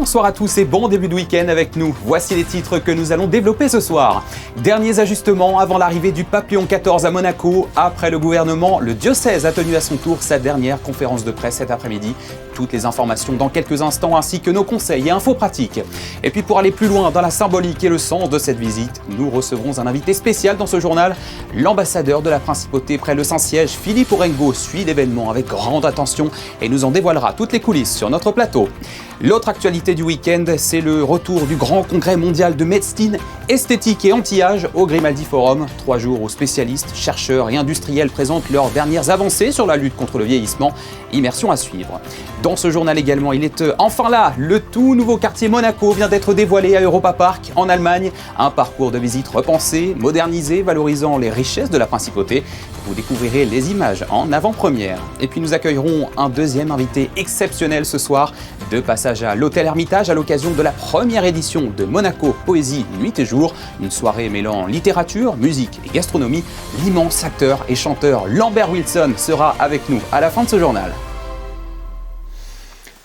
Bonsoir à tous et bon début de week-end avec nous. Voici les titres que nous allons développer ce soir. Derniers ajustements avant l'arrivée du pape Léon XIV à Monaco. Après le gouvernement, le diocèse a tenu à son tour sa dernière conférence de presse cet après-midi. Toutes les informations dans quelques instants ainsi que nos conseils et infos pratiques. Et puis pour aller plus loin dans la symbolique et le sens de cette visite, nous recevrons un invité spécial dans ce journal. L'ambassadeur de la Principauté près le Saint-Siège, Philippe Orengo, suit l'événement avec grande attention et nous en dévoilera toutes les coulisses sur notre plateau. L'autre actualité du week-end, c'est le retour du grand congrès mondial de médecine, esthétique et anti-âge au Grimaldi Forum. 3 jours où spécialistes, chercheurs et industriels présentent leurs dernières avancées sur la lutte contre le vieillissement. Immersion à suivre. Dans ce journal également, il est enfin là. Le tout nouveau quartier Monaco vient d'être dévoilé à Europa Park en Allemagne. Un parcours de visite repensé, modernisé, valorisant les richesses de la Principauté. Vous découvrirez les images en avant-première. Et puis nous accueillerons un deuxième invité exceptionnel ce soir. De passage à l'Hôtel Hermitage à l'occasion de la première édition de Monaco Poésie Nuit et Jour. Une soirée mêlant littérature, musique et gastronomie. L'immense acteur et chanteur Lambert Wilson sera avec nous à la fin de ce journal.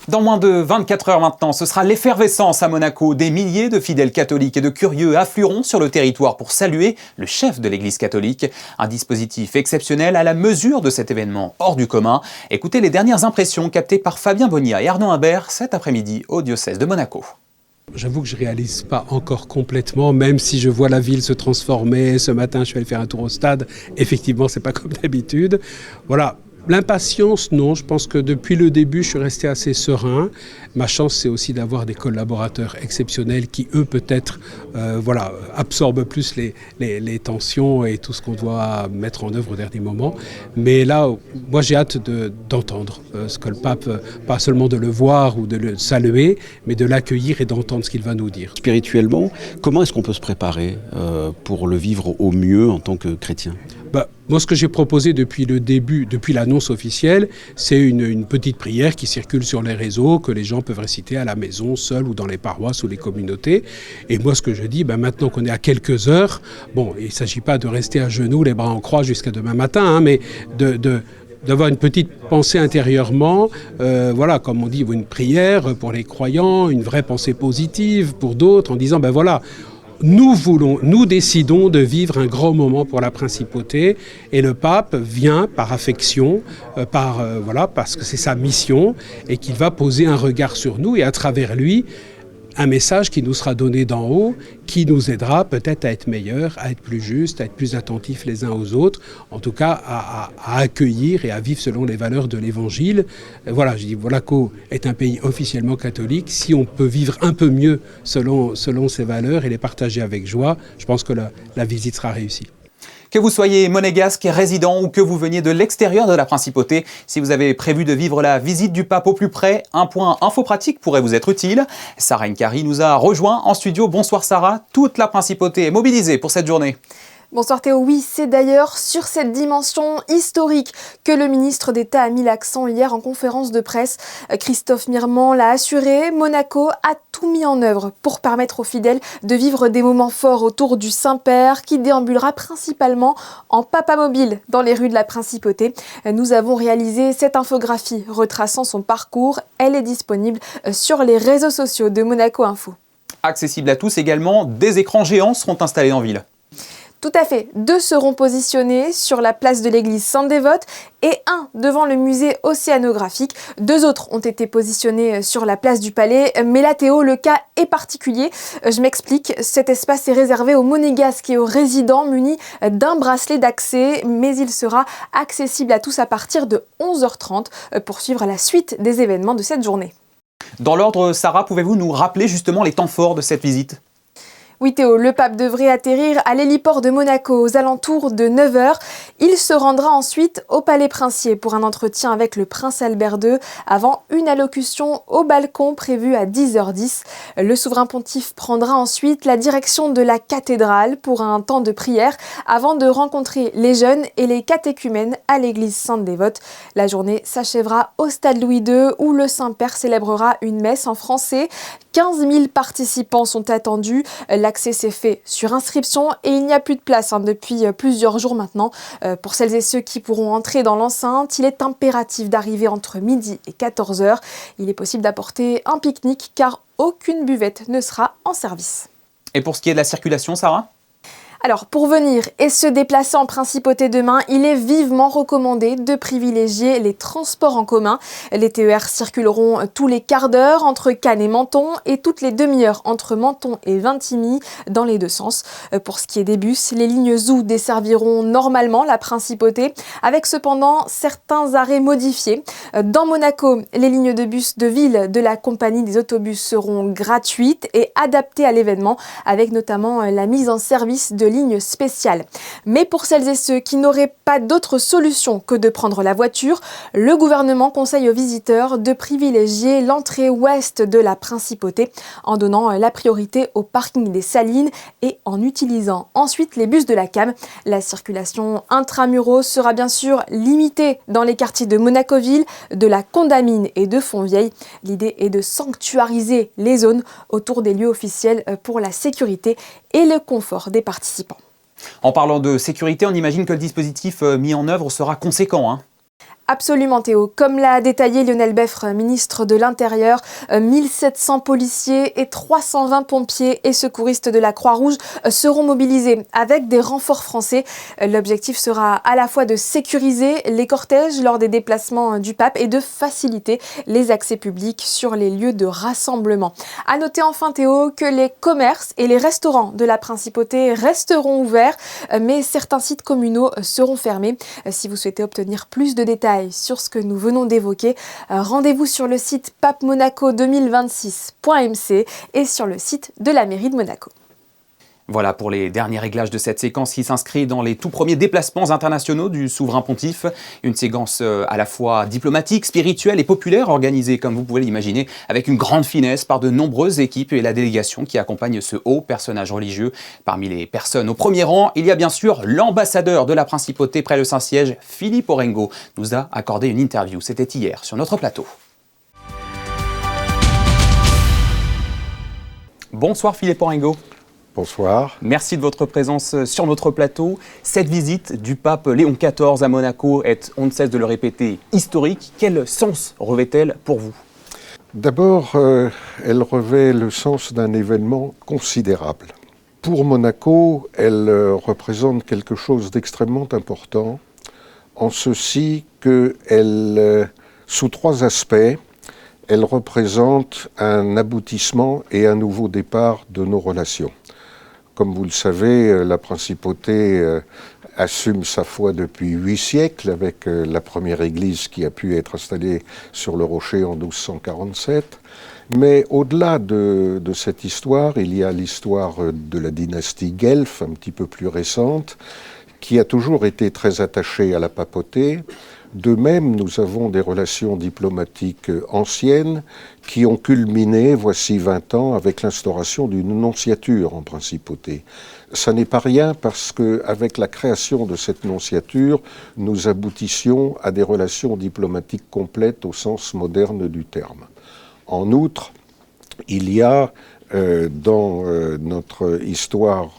Dans moins de 24 heures maintenant, ce sera l'effervescence à Monaco. Des milliers de fidèles catholiques et de curieux afflueront sur le territoire pour saluer le chef de l'Église catholique. Un dispositif exceptionnel à la mesure de cet événement hors du commun. Écoutez les dernières impressions captées par Fabien Bonilla et Arnaud Imbert cet après-midi au diocèse de Monaco. J'avoue que je ne réalise pas encore complètement, même si je vois la ville se transformer. Ce matin, je suis allé faire un tour au stade. Effectivement, c'est pas comme d'habitude. Voilà. L'impatience, non. Je pense que depuis le début, je suis resté assez serein. Ma chance, c'est aussi d'avoir des collaborateurs exceptionnels qui, eux, peut-être, absorbent plus les tensions et tout ce qu'on doit mettre en œuvre au dernier moment. Mais là, moi, j'ai hâte d'entendre ce que le pape, pas seulement de le voir ou de le saluer, mais de l'accueillir et d'entendre ce qu'il va nous dire. Spirituellement, comment est-ce qu'on peut se préparer pour le vivre au mieux en tant que chrétien ? Moi, ce que j'ai proposé depuis le début, depuis l'annonce officielle, c'est une petite prière qui circule sur les réseaux, que les gens peuvent réciter à la maison, seuls ou dans les paroisses ou les communautés. Et moi, ce que je dis, maintenant qu'on est à quelques heures, il ne s'agit pas de rester à genoux, les bras en croix jusqu'à demain matin, mais d'avoir une petite pensée intérieurement, comme on dit, une prière pour les croyants, une vraie pensée positive pour d'autres, en disant, nous décidons de vivre un grand moment pour la Principauté et le pape vient par affection, parce que c'est sa mission et qu'il va poser un regard sur nous et à travers lui, un message qui nous sera donné d'en haut, qui nous aidera peut-être à être meilleurs, à être plus justes, à être plus attentifs les uns aux autres, en tout cas à accueillir et à vivre selon les valeurs de l'Évangile. Je dis, Monaco est un pays officiellement catholique. Si on peut vivre un peu mieux selon ces valeurs et les partager avec joie, je pense que la visite sera réussie. Que vous soyez monégasque, résident ou que vous veniez de l'extérieur de la Principauté, si vous avez prévu de vivre la visite du pape au plus près, un point info pratique pourrait vous être utile. Sarah Nkari nous a rejoint en studio. Bonsoir Sarah, toute la Principauté est mobilisée pour cette journée. Bonsoir Théo, oui, c'est d'ailleurs sur cette dimension historique que le ministre d'État a mis l'accent hier en conférence de presse. Christophe Mirmand l'a assuré, Monaco a tout mis en œuvre pour permettre aux fidèles de vivre des moments forts autour du Saint-Père qui déambulera principalement en papamobile dans les rues de la Principauté. Nous avons réalisé cette infographie retraçant son parcours. Elle est disponible sur les réseaux sociaux de Monaco Info. Accessible à tous également, des écrans géants seront installés en ville. Tout à fait. 2 seront positionnés sur la place de l'église Sainte-Dévote et 1 devant le musée océanographique. 2 autres ont été positionnés sur la place du Palais. Mais là, Théo, le cas est particulier. Je m'explique. Cet espace est réservé aux monégasques et aux résidents munis d'un bracelet d'accès. Mais il sera accessible à tous à partir de 11h30 pour suivre la suite des événements de cette journée. Dans l'ordre, Sarah, pouvez-vous nous rappeler justement les temps forts de cette visite ? Oui Théo, le pape devrait atterrir à l'héliport de Monaco aux alentours de 9h. Il se rendra ensuite au Palais Princier pour un entretien avec le prince Albert II avant une allocution au balcon prévue à 10h10. Le souverain pontife prendra ensuite la direction de la cathédrale pour un temps de prière avant de rencontrer les jeunes et les catéchumènes à l'église Sainte-Dévote. La journée s'achèvera au stade Louis II où le Saint-Père célébrera une messe en français. 15 000 participants sont attendus. L'accès s'est fait sur inscription et il n'y a plus de place depuis plusieurs jours maintenant. Pour celles et ceux qui pourront entrer dans l'enceinte, il est impératif d'arriver entre midi et 14h. Il est possible d'apporter un pique-nique car aucune buvette ne sera en service. Et pour ce qui est de la circulation, Sarah ? Alors, pour venir et se déplacer en principauté demain, il est vivement recommandé de privilégier les transports en commun. Les TER circuleront tous les quarts d'heure entre Cannes et Menton et toutes les demi-heures entre Menton et Vintimille dans les deux sens. Pour ce qui est des bus, les lignes ZOO desserviront normalement la principauté avec cependant certains arrêts modifiés. Dans Monaco, les lignes de bus de ville de la compagnie des autobus seront gratuites et adaptées à l'événement avec notamment la mise en service de lignes spéciales. Mais pour celles et ceux qui n'auraient pas d'autre solution que de prendre la voiture, le gouvernement conseille aux visiteurs de privilégier l'entrée ouest de la principauté en donnant la priorité au parking des Salines et en utilisant ensuite les bus de la CAM. La circulation intramuros sera bien sûr limitée dans les quartiers de Monacoville, de la Condamine et de Fontvieille. L'idée est de sanctuariser les zones autour des lieux officiels pour la sécurité et le confort des participants. En parlant de sécurité, on imagine que le dispositif mis en œuvre sera conséquent, Absolument Théo. Comme l'a détaillé Lionel Beffre, ministre de l'Intérieur, 1700 policiers et 320 pompiers et secouristes de la Croix-Rouge seront mobilisés avec des renforts français. L'objectif sera à la fois de sécuriser les cortèges lors des déplacements du pape et de faciliter les accès publics sur les lieux de rassemblement. À noter enfin Théo que les commerces et les restaurants de la principauté resteront ouverts, mais certains sites communaux seront fermés. Si vous souhaitez obtenir plus de détails sur ce que nous venons d'évoquer, rendez-vous sur le site papemonaco2026.mc et sur le site de la mairie de Monaco. Voilà pour les derniers réglages de cette séquence qui s'inscrit dans les tout premiers déplacements internationaux du souverain pontife. Une séquence à la fois diplomatique, spirituelle et populaire, organisée, comme vous pouvez l'imaginer, avec une grande finesse par de nombreuses équipes et la délégation qui accompagne ce haut personnage religieux. Parmi les personnes au premier rang, il y a bien sûr l'ambassadeur de la principauté près le Saint-Siège, Philippe Orengo, nous a accordé une interview. C'était hier sur notre plateau. Bonsoir Philippe Orengo. Bonsoir. Merci de votre présence sur notre plateau. Cette visite du pape Léon XIV à Monaco est, on ne cesse de le répéter, historique. Quel sens revêt-elle pour vous ? D'abord, elle revêt le sens d'un événement considérable. Pour Monaco, elle représente quelque chose d'extrêmement important, en ceci qu'elle, sous trois aspects, elle représente un aboutissement et un nouveau départ de nos relations. Comme vous le savez, la principauté assume sa foi depuis 8 siècles avec la première église qui a pu être installée sur le rocher en 1247. Mais au-delà de cette histoire, il y a l'histoire de la dynastie Guelfe, un petit peu plus récente, qui a toujours été très attachée à la papauté. De même, nous avons des relations diplomatiques anciennes qui ont culminé, voici 20 ans, avec l'instauration d'une nonciature en principauté. Ça n'est pas rien parce qu'avec la création de cette nonciature, nous aboutissions à des relations diplomatiques complètes au sens moderne du terme. En outre, il y a dans notre histoire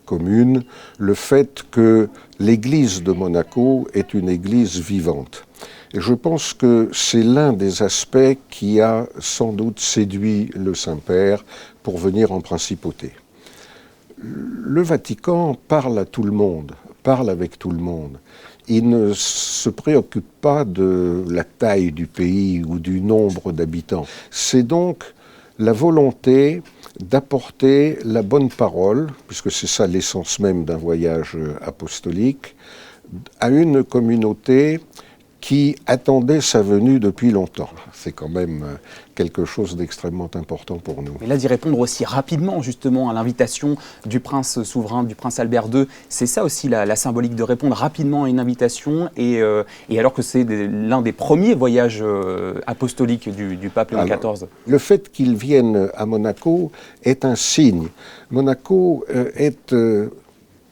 commune le fait que l'église de Monaco est une église vivante. Et je pense que c'est l'un des aspects qui a sans doute séduit le Saint-Père pour venir en principauté. Le Vatican parle à tout le monde, parle avec tout le monde. Il ne se préoccupe pas de la taille du pays ou du nombre d'habitants. C'est donc la volonté d'apporter la bonne parole, puisque c'est ça l'essence même d'un voyage apostolique, à une communauté qui attendait sa venue depuis longtemps. C'est quand même quelque chose d'extrêmement important pour nous. Et là, d'y répondre aussi rapidement, justement, à l'invitation du prince souverain, du prince Albert II, c'est ça aussi la symbolique, de répondre rapidement à une invitation, et alors que c'est l'un des premiers voyages apostoliques du pape Léon XIV. Le fait qu'il vienne à Monaco est un signe. Monaco est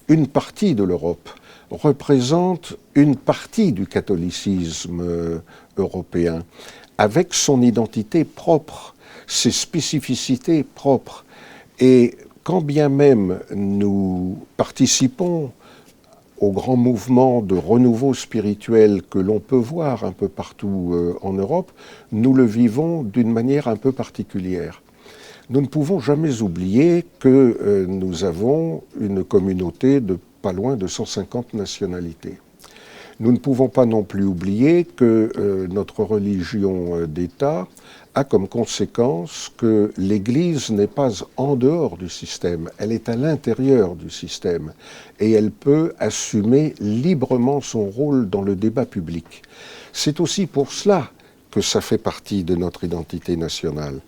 une partie de l'Europe, représente une partie du catholicisme européen, avec son identité propre, ses spécificités propres. Et quand bien même nous participons au grand mouvement de renouveau spirituel que l'on peut voir un peu partout en Europe, nous le vivons d'une manière un peu particulière. Nous ne pouvons jamais oublier que nous avons une communauté de pas loin de 150 nationalités. Nous ne pouvons pas non plus oublier que notre religion d'État a comme conséquence que l'Église n'est pas en dehors du système, elle est à l'intérieur du système et elle peut assumer librement son rôle dans le débat public. C'est aussi pour cela que ça fait partie de notre identité nationale.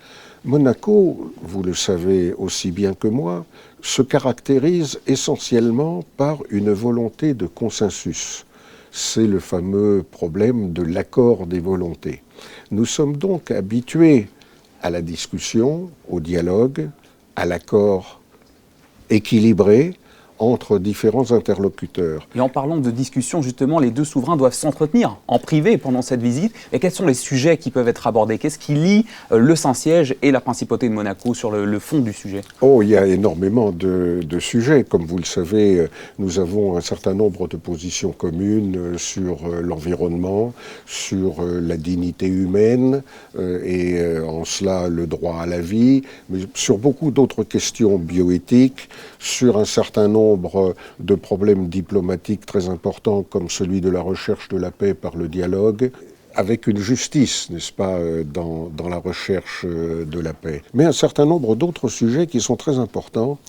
Monaco, vous le savez aussi bien que moi, se caractérise essentiellement par une volonté de consensus. C'est le fameux problème de l'accord des volontés. Nous sommes donc habitués à la discussion, au dialogue, à l'accord équilibré entre différents interlocuteurs. Et en parlant de discussion, justement, les deux souverains doivent s'entretenir en privé pendant cette visite. Et quels sont les sujets qui peuvent être abordés? Qu'est-ce qui lie le Saint-Siège et la Principauté de Monaco sur le fond du sujet? Oh, il y a énormément de sujets. Comme vous le savez, nous avons un certain nombre de positions communes sur l'environnement, sur la dignité humaine et en cela le droit à la vie, mais sur beaucoup d'autres questions bioéthiques, sur un certain nombre de problèmes diplomatiques très importants comme celui de la recherche de la paix par le dialogue, avec une justice, n'est-ce pas, dans la recherche de la paix. Mais un certain nombre d'autres sujets qui sont très importants,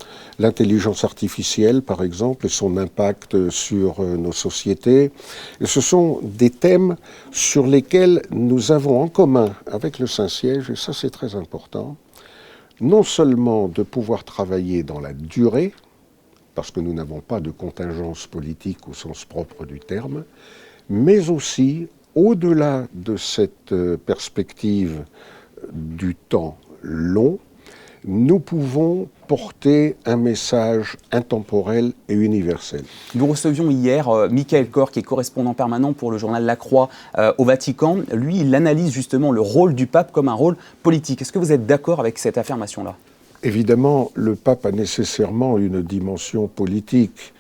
l'intelligence artificielle par exemple, et son impact sur nos sociétés. Et ce sont des thèmes sur lesquels nous avons en commun avec le Saint-Siège, et ça c'est très important, non seulement de pouvoir travailler dans la durée, parce que nous n'avons pas de contingence politique au sens propre du terme, mais aussi, au-delà de cette perspective du temps long, nous pouvons porter un message intemporel et universel. Nous recevions hier Michael Kor, qui est correspondant permanent pour le journal La Croix au Vatican. Lui, il analyse justement le rôle du pape comme un rôle politique. Est-ce que vous êtes d'accord avec cette affirmation-là ? Évidemment, le pape a nécessairement une dimension politique.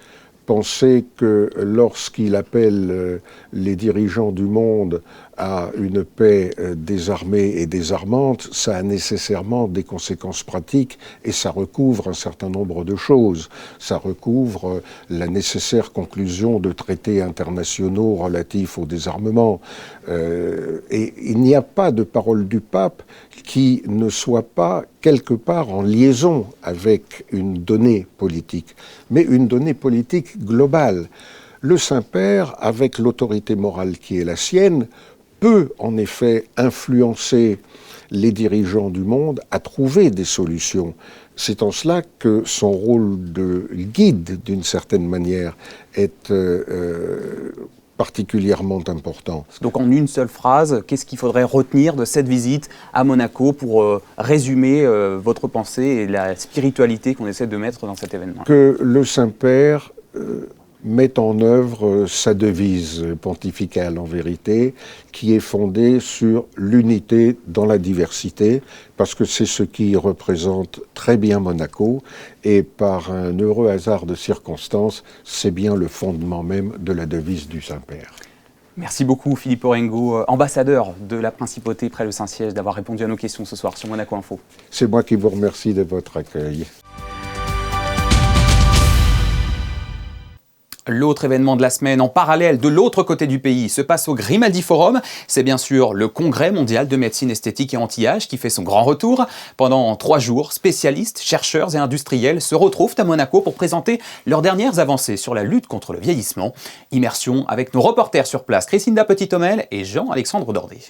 Pensez que lorsqu'il appelle les dirigeants du monde à une paix désarmée et désarmante, ça a nécessairement des conséquences pratiques et ça recouvre un certain nombre de choses. Ça recouvre la nécessaire conclusion de traités internationaux relatifs au désarmement. Et il n'y a pas de parole du pape qui ne soit pas quelque part en liaison avec une donnée politique, mais une donnée politique globale. Le Saint-Père, avec l'autorité morale qui est la sienne, peut en effet influencer les dirigeants du monde à trouver des solutions. C'est en cela que son rôle de guide, d'une certaine manière, est particulièrement important. Donc en une seule phrase, qu'est-ce qu'il faudrait retenir de cette visite à Monaco pour résumer votre pensée et la spiritualité qu'on essaie de mettre dans cet événement? Que le Saint-Père met en œuvre sa devise pontificale en vérité, qui est fondée sur l'unité dans la diversité, parce que c'est ce qui représente très bien Monaco, et par un heureux hasard de circonstances, c'est bien le fondement même de la devise du Saint-Père. Merci beaucoup Philippe Orengo, ambassadeur de la Principauté près le Saint-Siège, d'avoir répondu à nos questions ce soir sur Monaco Info. C'est moi qui vous remercie de votre accueil. L'autre événement de la semaine, en parallèle, de l'autre côté du pays, se passe au Grimaldi Forum. C'est bien sûr le Congrès mondial de médecine esthétique et anti-âge qui fait son grand retour. Pendant 3 jours, spécialistes, chercheurs et industriels se retrouvent à Monaco pour présenter leurs dernières avancées sur la lutte contre le vieillissement. Immersion avec nos reporters sur place, Christina Petit-Homel et Jean-Alexandre Dordet.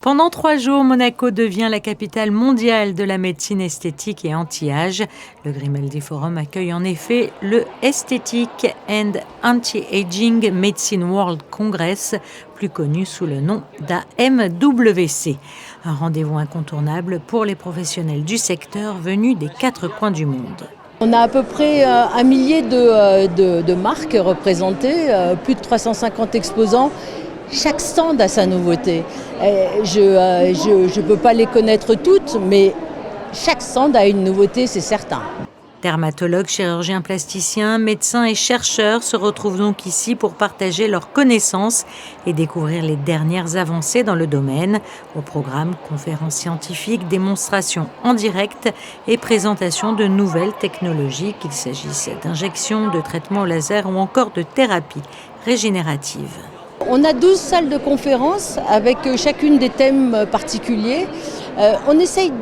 Pendant 3 jours, Monaco devient la capitale mondiale de la médecine esthétique et anti-âge. Le Grimaldi Forum accueille en effet le Aesthetic and Anti-Aging Medicine World Congress, plus connu sous le nom d'AMWC. Un rendez-vous incontournable pour les professionnels du secteur venus des 4 coins du monde. On a à peu près 1 millier de marques représentées, plus de 350 exposants. Chaque stand a sa nouveauté. Je ne peux pas les connaître toutes, mais chaque stand a une nouveauté, c'est certain. Dermatologues, chirurgiens plasticiens, médecins et chercheurs se retrouvent donc ici pour partager leurs connaissances et découvrir les dernières avancées dans le domaine. Au programme, conférences scientifiques, démonstrations en direct et présentation de nouvelles technologies, qu'il s'agisse d'injections, de traitements au laser ou encore de thérapies régénératives. On a 12 salles de conférence avec chacune des thèmes particuliers. On essaye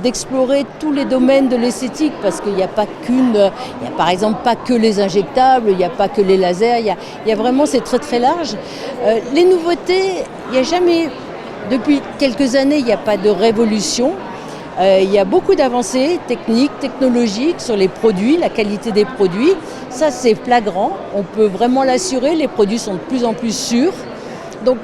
d'explorer tous les domaines de l'esthétique parce qu'il n'y a pas qu'une, il n'y a par exemple pas que les injectables, il n'y a pas que les lasers, il y a vraiment, c'est très très large. Les nouveautés, il n'y a jamais, depuis quelques années, il n'y a pas de révolution. Il y a beaucoup d'avancées techniques, technologiques sur les produits, la qualité des produits. Ça, c'est flagrant, on peut vraiment l'assurer, les produits sont de plus en plus sûrs. Donc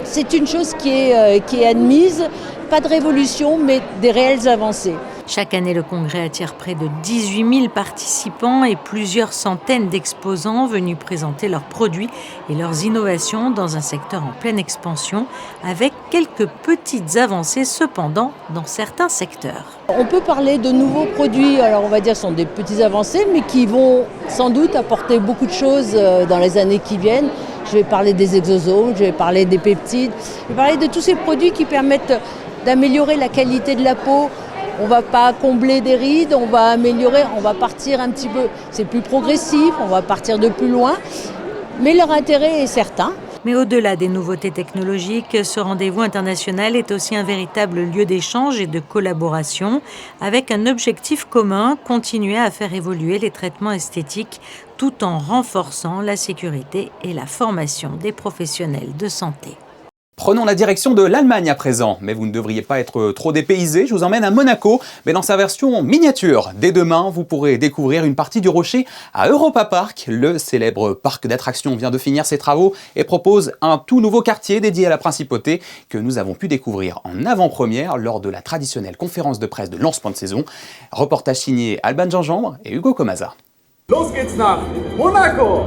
c'est une chose qui est admise, pas de révolution, mais des réelles avancées. Chaque année, le congrès attire près de 18 000 participants et plusieurs centaines d'exposants venus présenter leurs produits et leurs innovations dans un secteur en pleine expansion, avec quelques petites avancées cependant dans certains secteurs. On peut parler de nouveaux produits, alors on va dire ce sont des petites avancées, mais qui vont sans doute apporter beaucoup de choses dans les années qui viennent. Je vais parler des exosomes, je vais parler des peptides, je vais parler de tous ces produits qui permettent d'améliorer la qualité de la peau. On ne va pas combler des rides, on va améliorer, on va partir un petit peu, c'est plus progressif, on va partir de plus loin, mais leur intérêt est certain. Mais au-delà des nouveautés technologiques, ce rendez-vous international est aussi un véritable lieu d'échange et de collaboration, avec un objectif commun, continuer à faire évoluer les traitements esthétiques tout en renforçant la sécurité et la formation des professionnels de santé. Prenons la direction de l'Allemagne à présent, mais vous ne devriez pas être trop dépaysés, je vous emmène à Monaco, mais dans sa version miniature. Dès demain, vous pourrez découvrir une partie du Rocher à Europa Park. Le célèbre parc d'attractions vient de finir ses travaux et propose un tout nouveau quartier dédié à la principauté que nous avons pu découvrir en avant-première lors de la traditionnelle conférence de presse de lancement de saison. Reportage signé Alban Gingembre et Hugo Comasa. Los geht's nach Monaco!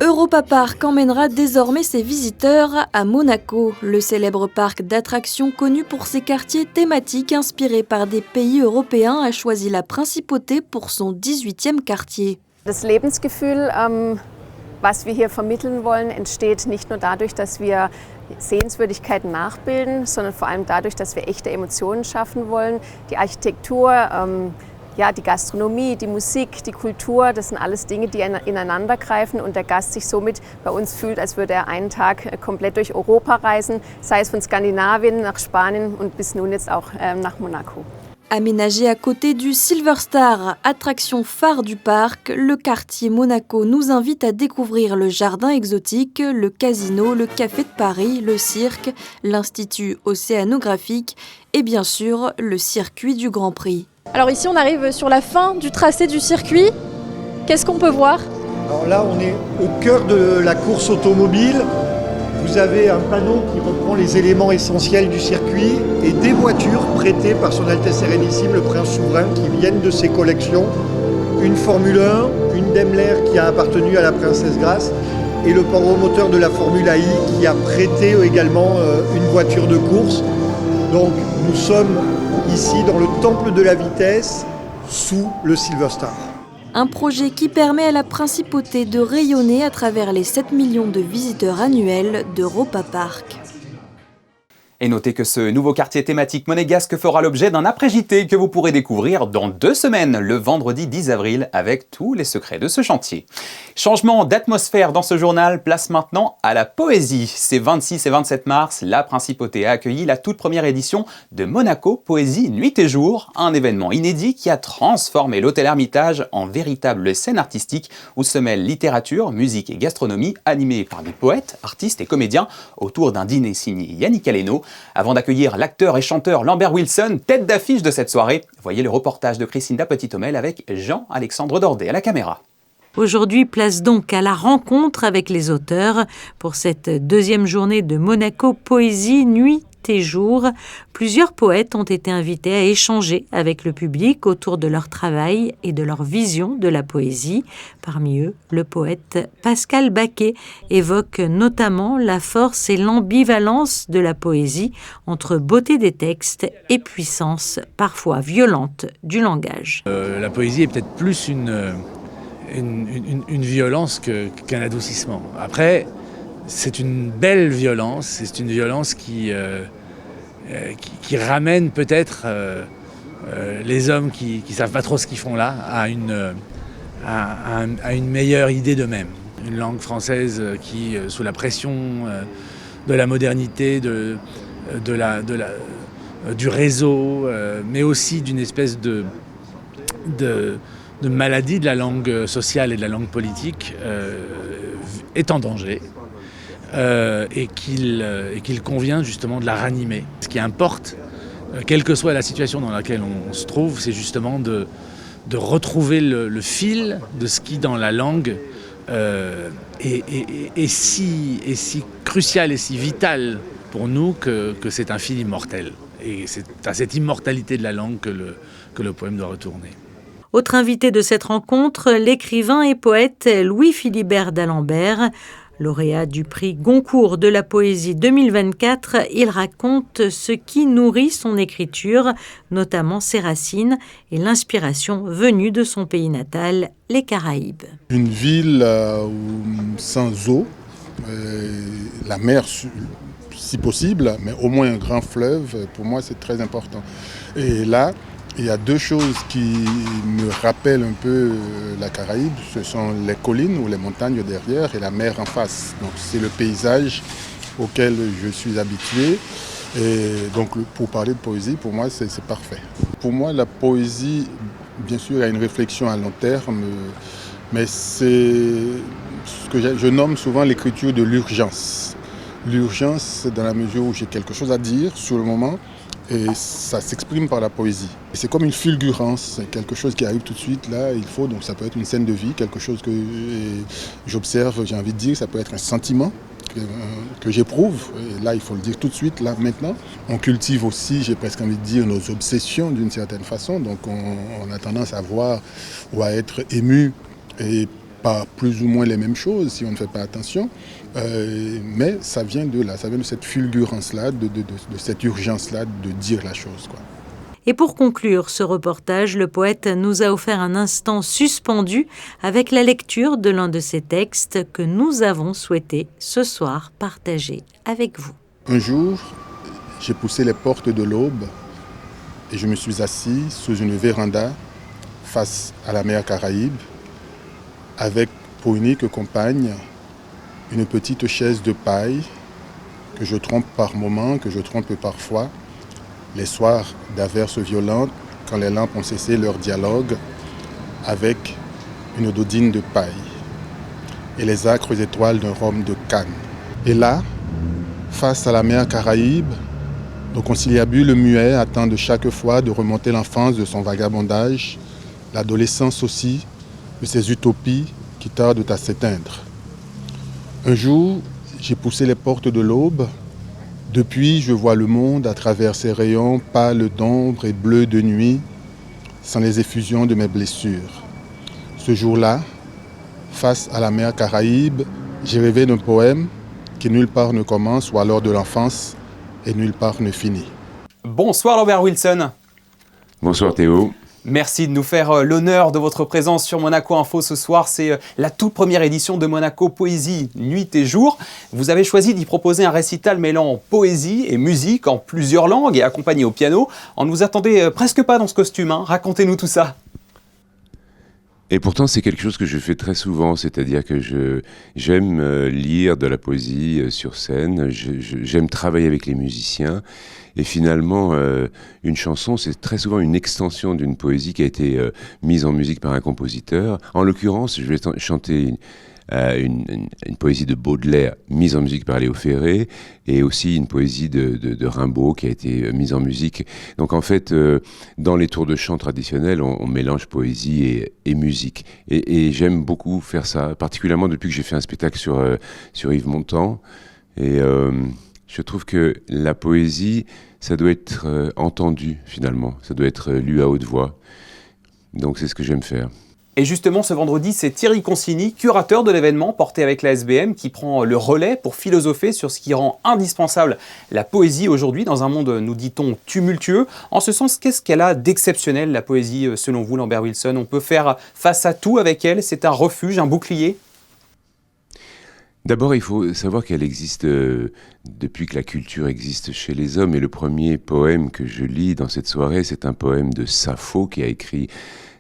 Europa Park emmènera désormais ses visiteurs à Monaco, le célèbre parc d'attractions connu pour ses quartiers thématiques inspirés par des pays européens a choisi la principauté pour son 18e quartier. Das Lebensgefühl, was wir hier vermitteln wollen, entsteht nicht nur dadurch, dass wir Sehenswürdigkeiten nachbilden, sondern vor allem dadurch, dass wir echte Emotionen schaffen wollen. Die Architektur, die Gastronomie, die Musik, die Kultur, das sind alles Dinge, die ineinander greifen und der Gast sich somit bei uns fühlt, als würde er einen Tag komplett durch Europa reisen, sei es von Skandinavien nach Spanien und bis nun jetzt auch nach Monaco. Aménagé à côté du Silver Star, attraction phare du parc, le quartier Monaco nous invite à découvrir le jardin exotique, le casino, le café de Paris, le cirque, l'institut océanographique et bien sûr le circuit du Grand Prix. Alors ici on arrive sur la fin du tracé du circuit. Qu'est-ce qu'on peut voir? Alors là on est au cœur de la course automobile. Vous avez un panneau qui reprend les éléments essentiels du circuit et des voitures prêtées par son Altesse Sérénissime le Prince Souverain qui viennent de ses collections. Une Formule 1, une Daimler qui a appartenu à la Princesse Grace et le promoteur de la Formule AI qui a prêté également une voiture de course. Donc nous sommes ici dans le temple de la vitesse sous le Silver Star. Un projet qui permet à la principauté de rayonner à travers les 7 millions de visiteurs annuels d'Europa Park. Et notez que ce nouveau quartier thématique monégasque fera l'objet d'un après-JT que vous pourrez découvrir dans 2 semaines, le vendredi 10 avril, avec tous les secrets de ce chantier. Changement d'atmosphère dans ce journal, place maintenant à la poésie. Ces 26 et 27 mars, la Principauté a accueilli la toute première édition de Monaco Poésie Nuit et Jour, un événement inédit qui a transformé l'hôtel Hermitage en véritable scène artistique où se mêlent littérature, musique et gastronomie, animée par des poètes, artistes et comédiens autour d'un dîner signé Yannick Aleno. Avant d'accueillir l'acteur et chanteur Lambert Wilson, tête d'affiche de cette soirée, voyez le reportage de Christine Petit-Homel avec Jean-Alexandre Dordet à la caméra. Aujourd'hui, place donc à la rencontre avec les auteurs pour cette deuxième journée de Monaco Poésie, nuit et jour. Plusieurs poètes ont été invités à échanger avec le public autour de leur travail et de leur vision de la poésie. Parmi eux, le poète Pascal Baquet évoque notamment la force et l'ambivalence de la poésie entre beauté des textes et puissance parfois violente du langage. La poésie est peut-être plus une violence qu'un adoucissement. Après, c'est une belle violence, c'est une violence qui ramène peut-être les hommes qui savent pas trop ce qu'ils font là à une meilleure idée d'eux-mêmes. Une langue française qui, sous la pression de la modernité, du réseau, mais aussi d'une espèce de maladie de la langue sociale et de la langue politique, est en danger. Et qu'il convient justement de la ranimer. Ce qui importe, quelle que soit la situation dans laquelle on se trouve, c'est justement de retrouver le fil de ce qui dans la langue est si crucial et si vital pour nous que c'est un fil immortel. Et c'est à cette immortalité de la langue que le poème doit retourner. Autre invité de cette rencontre, l'écrivain et poète Louis-Philibert d'Alembert. Lauréat du prix Goncourt de la poésie 2024, il raconte ce qui nourrit son écriture, notamment ses racines et l'inspiration venue de son pays natal, les Caraïbes. Une ville sans eau, la mer si possible, mais au moins un grand fleuve, pour moi c'est très important. Et là, il y a deux choses qui me rappellent un peu la Caraïbe, ce sont les collines ou les montagnes derrière et la mer en face. Donc c'est le paysage auquel je suis habitué. Et donc pour parler de poésie, pour moi c'est parfait. Pour moi la poésie, bien sûr, il y a une réflexion à long terme, mais c'est ce que je nomme souvent l'écriture de l'urgence. L'urgence dans la mesure où j'ai quelque chose à dire sur le moment, et ça s'exprime par la poésie. C'est comme une fulgurance, quelque chose qui arrive tout de suite, là, il faut, donc ça peut être une scène de vie, quelque chose que j'observe, j'ai envie de dire, ça peut être un sentiment que j'éprouve, et là il faut le dire tout de suite, là, maintenant. On cultive aussi, j'ai presque envie de dire, nos obsessions d'une certaine façon, donc on a tendance à voir ou à être ému, et pas plus ou moins les mêmes choses si on ne fait pas attention. Mais ça vient de là, ça vient de cette fulgurance-là, de cette urgence-là de dire la chose, quoi. Et pour conclure ce reportage, le poète nous a offert un instant suspendu avec la lecture de l'un de ses textes que nous avons souhaité ce soir partager avec vous. Un jour, j'ai poussé les portes de l'aube et je me suis assis sous une véranda face à la mer Caraïbe avec pour unique compagne une petite chaise de paille que je trompe par moments, que je trompe parfois, les soirs d'averses violentes, quand les lampes ont cessé leur dialogue, avec une dodine de paille et les âcres étoiles d'un rhum de Cannes. Et là, face à la mer Caraïbe, nos conciliabules muets attendent chaque fois de remonter l'enfance de son vagabondage, l'adolescence aussi, de ses utopies qui tardent à s'éteindre. Un jour, j'ai poussé les portes de l'aube. Depuis, je vois le monde à travers ses rayons pâles d'ombre et bleus de nuit, sans les effusions de mes blessures. Ce jour-là, face à la mer Caraïbe, j'ai rêvé d'un poème qui nulle part ne commence ou alors de l'enfance et nulle part ne finit. Bonsoir Robert Wilson. Bonsoir Théo. Merci de nous faire l'honneur de votre présence sur Monaco Info ce soir. C'est la toute première édition de Monaco Poésie, nuit et jour. Vous avez choisi d'y proposer un récital mêlant poésie et musique en plusieurs langues et accompagné au piano. On ne vous attendait presque pas dans ce costume, hein. Racontez-nous tout ça. Et pourtant, c'est quelque chose que je fais très souvent, c'est-à-dire que j'aime lire de la poésie sur scène, j'aime travailler avec les musiciens, et finalement, une chanson, c'est très souvent une extension d'une poésie qui a été mise en musique par un compositeur. En l'occurrence, je vais chanter une poésie de Baudelaire mise en musique par Léo Ferré, et aussi une poésie de Rimbaud qui a été mise en musique. Donc en fait, dans les tours de chant traditionnels, on mélange poésie et musique. Et j'aime beaucoup faire ça, particulièrement depuis que j'ai fait un spectacle sur Yves Montand. Et je trouve que la poésie, ça doit être entendu finalement, ça doit être lu à haute voix. Donc c'est ce que j'aime faire. Et justement, ce vendredi, c'est Thierry Consigny, curateur de l'événement porté avec la SBM, qui prend le relais pour philosopher sur ce qui rend indispensable la poésie aujourd'hui, dans un monde, nous dit-on, tumultueux. En ce sens, qu'est-ce qu'elle a d'exceptionnel, la poésie, selon vous, Lambert Wilson? On peut faire face à tout avec elle, c'est un refuge, un bouclier? D'abord, il faut savoir qu'elle existe depuis que la culture existe chez les hommes. Et le premier poème que je lis dans cette soirée, c'est un poème de Sappho qui a écrit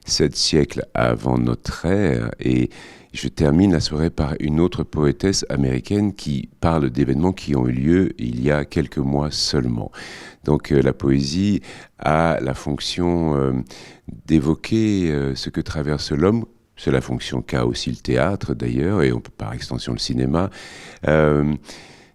7 siècles avant notre ère. Et je termine la soirée par une autre poétesse américaine qui parle d'événements qui ont eu lieu il y a quelques mois seulement. Donc la poésie a la fonction d'évoquer ce que traverse l'homme. C'est la fonction qu'a aussi le théâtre d'ailleurs, et par extension le cinéma.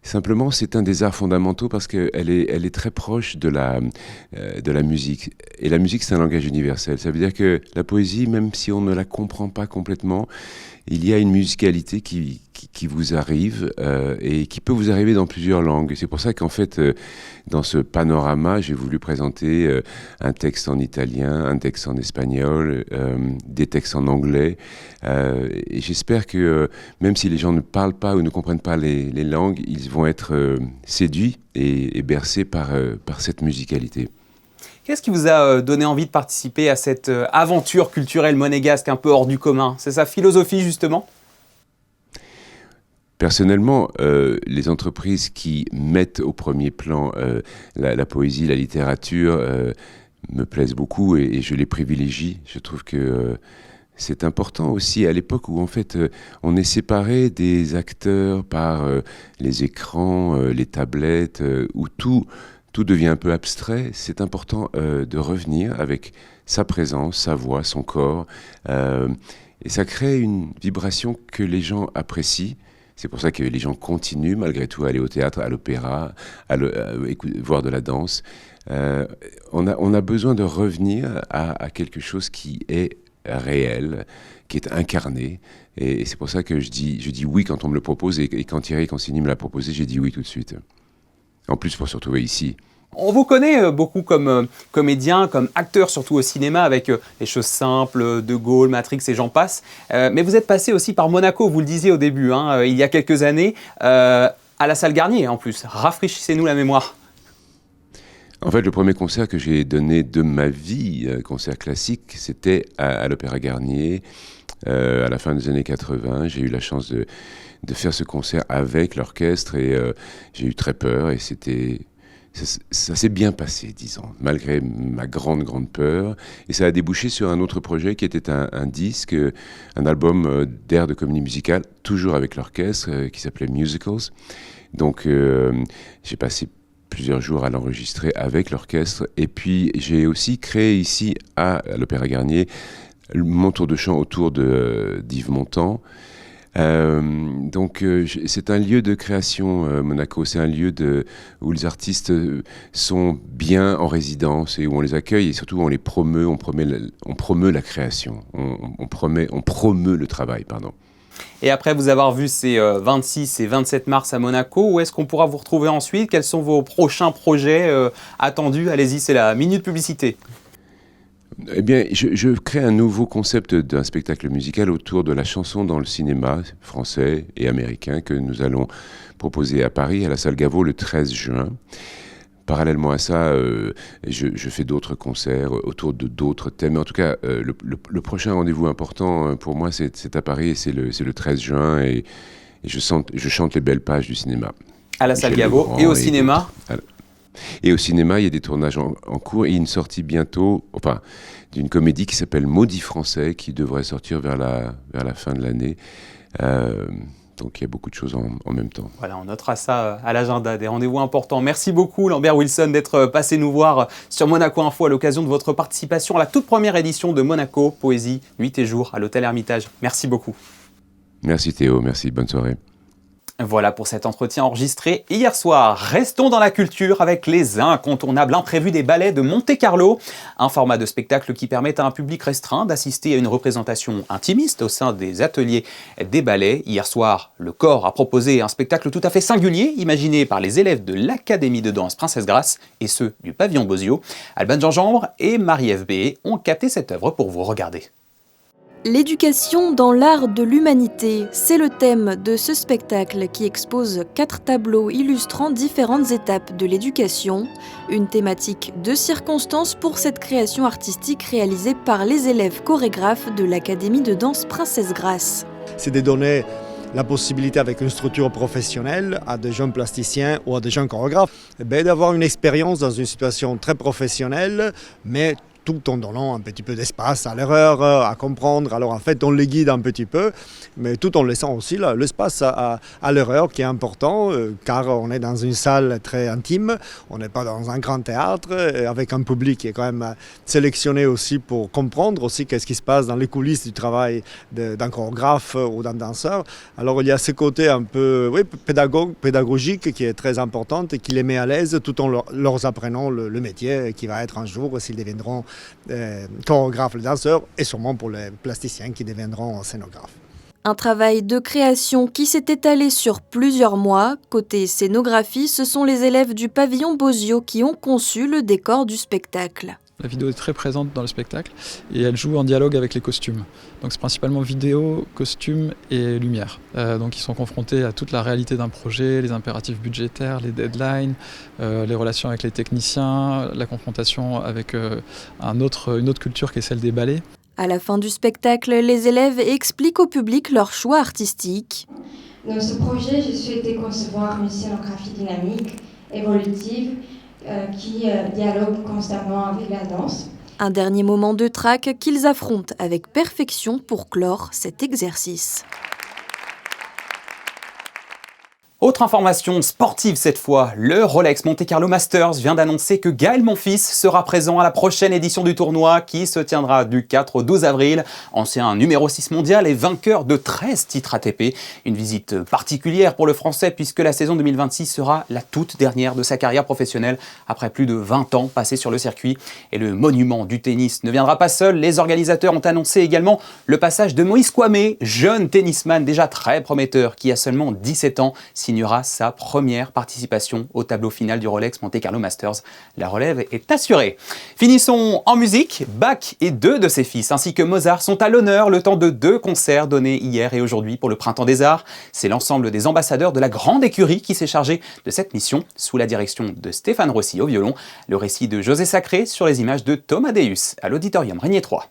Simplement, c'est un des arts fondamentaux parce qu'elle est très proche de la musique. Et la musique, c'est un langage universel. Ça veut dire que la poésie, même si on ne la comprend pas complètement, il y a une musicalité qui vous arrive et qui peut vous arriver dans plusieurs langues. Et c'est pour ça qu'en fait, dans ce panorama, j'ai voulu présenter un texte en italien, un texte en espagnol, des textes en anglais. Et j'espère que même si les gens ne parlent pas ou ne comprennent pas les langues, ils vont être séduits et bercés par cette musicalité. Qu'est-ce qui vous a donné envie de participer à cette aventure culturelle monégasque un peu hors du commun? C'est sa philosophie, justement? Personnellement, les entreprises qui mettent au premier plan la poésie, la littérature, me plaisent beaucoup et je les privilégie. Je trouve que c'est important aussi à l'époque où en fait on est séparé des acteurs par les écrans, les tablettes, où tout devient un peu abstrait. C'est important de revenir avec sa présence, sa voix, son corps. Et ça crée une vibration que les gens apprécient. C'est pour ça que les gens continuent malgré tout à aller au théâtre, à l'opéra, voir de la danse. On a besoin de revenir à quelque chose qui est réel, qui est incarné. Et c'est pour ça que je dis oui quand on me le propose. Et quand Thierry Consigny me l'a proposé, j'ai dit oui tout de suite. En plus, pour se retrouver ici. On vous connaît beaucoup comme comédien, comme acteur, surtout au cinéma, avec Les Choses Simples, De Gaulle, Matrix et j'en passe. Mais vous êtes passé aussi par Monaco, vous le disiez au début, il y a quelques années, à la Salle Garnier en plus. Rafraîchissez-nous la mémoire. En fait, le premier concert que j'ai donné de ma vie, concert classique, c'était à l'Opéra Garnier, à la fin des années 80. J'ai eu la chance de faire ce concert avec l'orchestre et j'ai eu très peur et ça s'est bien passé, disons, malgré ma grande peur. Et ça a débouché sur un autre projet qui était un disque, un album d'air de comédie musicale, toujours avec l'orchestre, qui s'appelait Musicals. Donc j'ai passé plusieurs jours à l'enregistrer avec l'orchestre. Et puis j'ai aussi créé ici, à l'Opéra Garnier, mon tour de chant autour d'Yves Montand. Donc c'est un lieu de création, Monaco, c'est un lieu où les artistes sont bien en résidence et où on les accueille et surtout on les promeut, on promeut la création, on promeut le travail, pardon. Et après vous avoir vu ces 26 et 27 mars à Monaco, où est-ce qu'on pourra vous retrouver ensuite? Quels sont vos prochains projets attendus? Allez-y, c'est la minute publicité. Eh bien, je crée un nouveau concept d'un spectacle musical autour de la chanson dans le cinéma français et américain que nous allons proposer à Paris, à la Salle Gaveau, le 13 juin. Parallèlement à ça, je fais d'autres concerts autour de d'autres thèmes. En tout cas, le prochain rendez-vous important pour moi, c'est à Paris et c'est le 13 juin et je chante les belles pages du cinéma. À la Salle Gaveau et au cinéma. Et au cinéma, il y a des tournages en cours et une sortie bientôt, d'une comédie qui s'appelle Maudit Français, qui devrait sortir vers la fin de l'année. Donc il y a beaucoup de choses en même temps. Voilà, on notera ça à l'agenda, des rendez-vous importants. Merci beaucoup Lambert Wilson d'être passé nous voir sur Monaco Info à l'occasion de votre participation à la toute première édition de Monaco Poésie, Nuit et Jour à l'Hôtel Hermitage. Merci beaucoup. Merci Théo, merci, bonne soirée. Voilà pour cet entretien enregistré hier soir. Restons dans la culture avec les incontournables imprévus des ballets de Monte-Carlo. Un format de spectacle qui permet à un public restreint d'assister à une représentation intimiste au sein des ateliers des ballets. Hier soir, le corps a proposé un spectacle tout à fait singulier, imaginé par les élèves de l'Académie de danse Princesse Grace et ceux du pavillon Bozio. Alban Gingembre et Marie-Ève Béé ont capté cette œuvre pour vous regarder. L'éducation dans l'art de l'humanité, c'est le thème de ce spectacle qui expose 4 tableaux illustrant différentes étapes de l'éducation. Une thématique de circonstance pour cette création artistique réalisée par les élèves chorégraphes de l'Académie de danse Princesse Grace. C'est de donner la possibilité avec une structure professionnelle à des jeunes plasticiens ou à des jeunes chorégraphes d'avoir une expérience dans une situation très professionnelle, mais tout en donnant un petit peu d'espace à l'erreur, à comprendre. Alors en fait, on les guide un petit peu, mais tout en laissant aussi l'espace à l'erreur qui est important, car on est dans une salle très intime, on n'est pas dans un grand théâtre, avec un public qui est quand même sélectionné aussi pour comprendre aussi qu'est-ce qui se passe dans les coulisses du travail d'un chorégraphe ou d'un danseur. Alors il y a ce côté un peu pédagogique qui est très important et qui les met à l'aise tout en leur apprenant le métier qui va être un jour s'ils deviendront chorégraphes, les danseurs, et sûrement pour les plasticiens qui deviendront scénographes. Un travail de création qui s'est étalé sur plusieurs mois. Côté scénographie, ce sont les élèves du pavillon Bozio qui ont conçu le décor du spectacle. La vidéo est très présente dans le spectacle et elle joue en dialogue avec les costumes. Donc c'est principalement vidéo, costumes et lumière. Donc ils sont confrontés à toute la réalité d'un projet, les impératifs budgétaires, les deadlines, les relations avec les techniciens, la confrontation avec une autre culture qui est celle des ballets. À la fin du spectacle, les élèves expliquent au public leur choix artistique. Dans ce projet, j'ai souhaité concevoir une scénographie dynamique, évolutive, qui dialogue constamment avec la danse. Un dernier moment de trac qu'ils affrontent avec perfection pour clore cet exercice. Autre information sportive cette fois, le Rolex Monte Carlo Masters vient d'annoncer que Gaël Monfils sera présent à la prochaine édition du tournoi qui se tiendra du 4 au 12 avril. Ancien numéro 6 mondial et vainqueur de 13 titres ATP. Une visite particulière pour le Français puisque la saison 2026 sera la toute dernière de sa carrière professionnelle après plus de 20 ans passés sur le circuit. Et le monument du tennis ne viendra pas seul. Les organisateurs ont annoncé également le passage de Moïse Kouamé, jeune tennisman déjà très prometteur qui a seulement 17 ans, signera sa première participation au tableau final du Rolex Monte Carlo Masters. La relève est assurée. Finissons en musique. Bach et 2 de ses fils ainsi que Mozart sont à l'honneur le temps de 2 concerts donnés hier et aujourd'hui pour le Printemps des Arts. C'est l'ensemble des ambassadeurs de la grande écurie qui s'est chargé de cette mission sous la direction de Stéphane Rossi au violon. Le récit de José Sacré sur les images de Thomas Deus à l'Auditorium Régnier 3.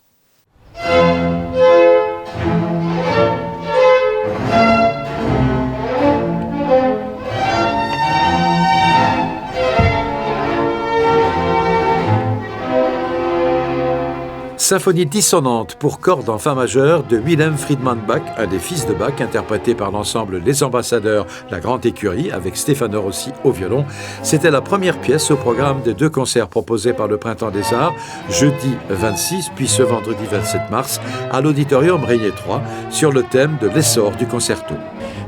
Symphonie dissonante pour cordes en fa majeur de Wilhelm Friedman Bach, un des fils de Bach, interprété par l'ensemble Les Ambassadeurs, la Grande Écurie, avec Stéphane Rossi au violon. C'était la première pièce au programme des 2 concerts proposés par le Printemps des Arts, jeudi 26, puis ce vendredi 27 mars, à l'Auditorium Régnier 3, sur le thème de l'essor du concerto.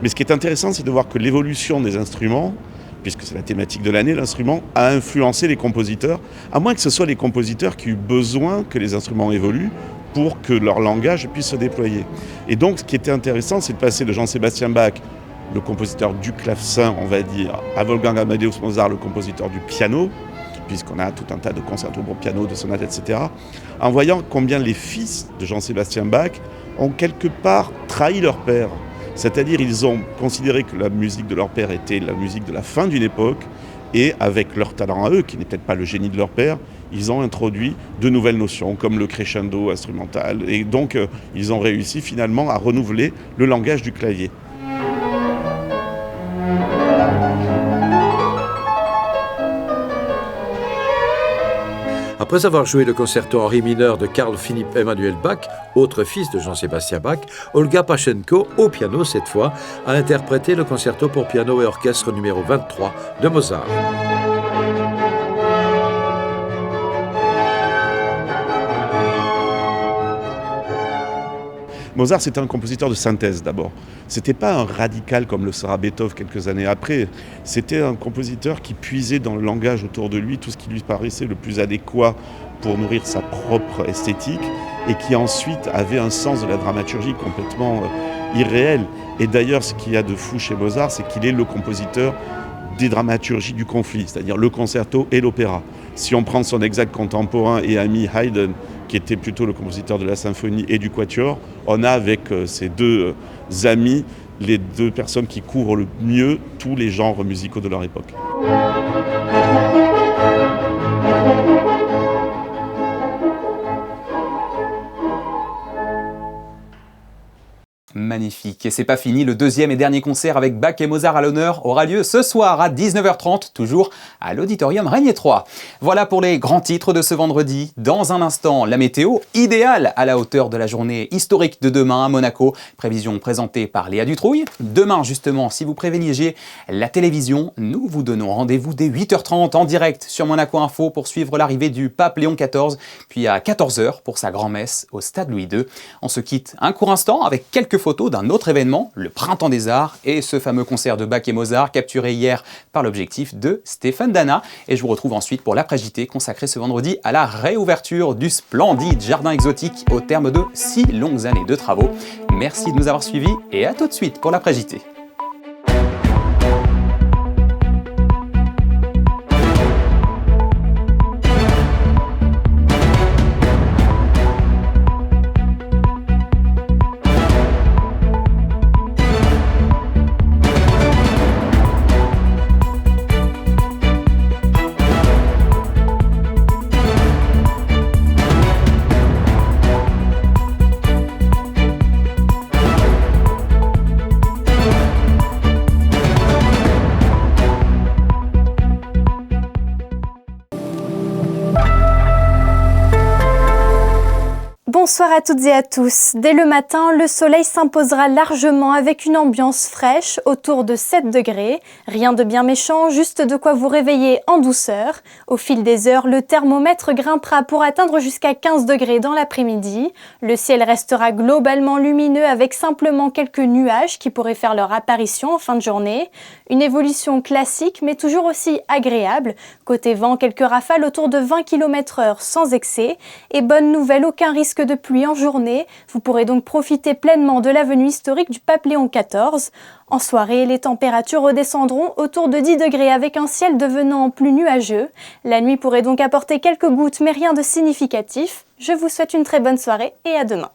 Mais ce qui est intéressant, c'est de voir que l'évolution des instruments, puisque c'est la thématique de l'année, l'instrument a influencé les compositeurs, à moins que ce soit les compositeurs qui aient eu besoin que les instruments évoluent pour que leur langage puisse se déployer. Et donc, ce qui était intéressant, c'est de passer de Jean-Sébastien Bach, le compositeur du clavecin, on va dire, à Wolfgang Amadeus Mozart, le compositeur du piano, puisqu'on a tout un tas de concertos pour piano, de sonates, etc., en voyant combien les fils de Jean-Sébastien Bach ont quelque part trahi leur père. C'est-à-dire ils ont considéré que la musique de leur père était la musique de la fin d'une époque et avec leur talent à eux, qui n'est peut-être pas le génie de leur père, ils ont introduit de nouvelles notions comme le crescendo instrumental et donc ils ont réussi finalement à renouveler le langage du clavier. Après avoir joué le concerto en ré mineur de Carl Philipp Emanuel Bach, autre fils de Jean-Sébastien Bach, Olga Pachenko, au piano cette fois, a interprété le concerto pour piano et orchestre numéro 23 de Mozart. Mozart, c'était un compositeur de synthèse d'abord. C'était pas un radical comme le sera Beethoven quelques années après. C'était un compositeur qui puisait dans le langage autour de lui tout ce qui lui paraissait le plus adéquat pour nourrir sa propre esthétique et qui ensuite avait un sens de la dramaturgie complètement irréel. Et d'ailleurs, ce qu'il y a de fou chez Mozart, c'est qu'il est le compositeur des dramaturgies du conflit, c'est-à-dire le concerto et l'opéra. Si on prend son exact contemporain et ami Haydn, qui était plutôt le compositeur de la symphonie et du quatuor, on a avec ces deux amis les deux personnes qui couvrent le mieux tous les genres musicaux de leur époque. Magnifique. Et c'est pas fini, le deuxième et dernier concert avec Bach et Mozart à l'honneur aura lieu ce soir à 19h30, toujours à l'Auditorium Régnier 3. Voilà pour les grands titres de ce vendredi. Dans un instant, la météo idéale à la hauteur de la journée historique de demain à Monaco. Prévision présentée par Léa Dutrouille. Demain, justement, si vous privilégiez la télévision, nous vous donnons rendez-vous dès 8h30 en direct sur Monaco Info pour suivre l'arrivée du pape Léon XIV, puis à 14h pour sa grand-messe au stade Louis II. On se quitte un court instant avec quelques photos d'un autre événement, le Printemps des Arts et ce fameux concert de Bach et Mozart capturé hier par l'objectif de Stéphane Dana. Et je vous retrouve ensuite pour l'après-JT consacré ce vendredi à la réouverture du splendide jardin exotique au terme de 6 longues années de travaux. Merci de nous avoir suivis et à tout de suite pour l'après-JT. Bonsoir à toutes et à tous. Dès le matin, le soleil s'imposera largement avec une ambiance fraîche autour de 7 degrés. Rien de bien méchant, juste de quoi vous réveiller en douceur. Au fil des heures, le thermomètre grimpera pour atteindre jusqu'à 15 degrés dans l'après-midi. Le ciel restera globalement lumineux avec simplement quelques nuages qui pourraient faire leur apparition en fin de journée. Une évolution classique mais toujours aussi agréable. Côté vent, quelques rafales autour de 20 km/h sans excès. Et bonne nouvelle, aucun risque de pluie en journée. Vous pourrez donc profiter pleinement de l'avenue historique du pape Léon XIV. En soirée, les températures redescendront autour de 10 degrés avec un ciel devenant plus nuageux. La nuit pourrait donc apporter quelques gouttes mais rien de significatif. Je vous souhaite une très bonne soirée et à demain.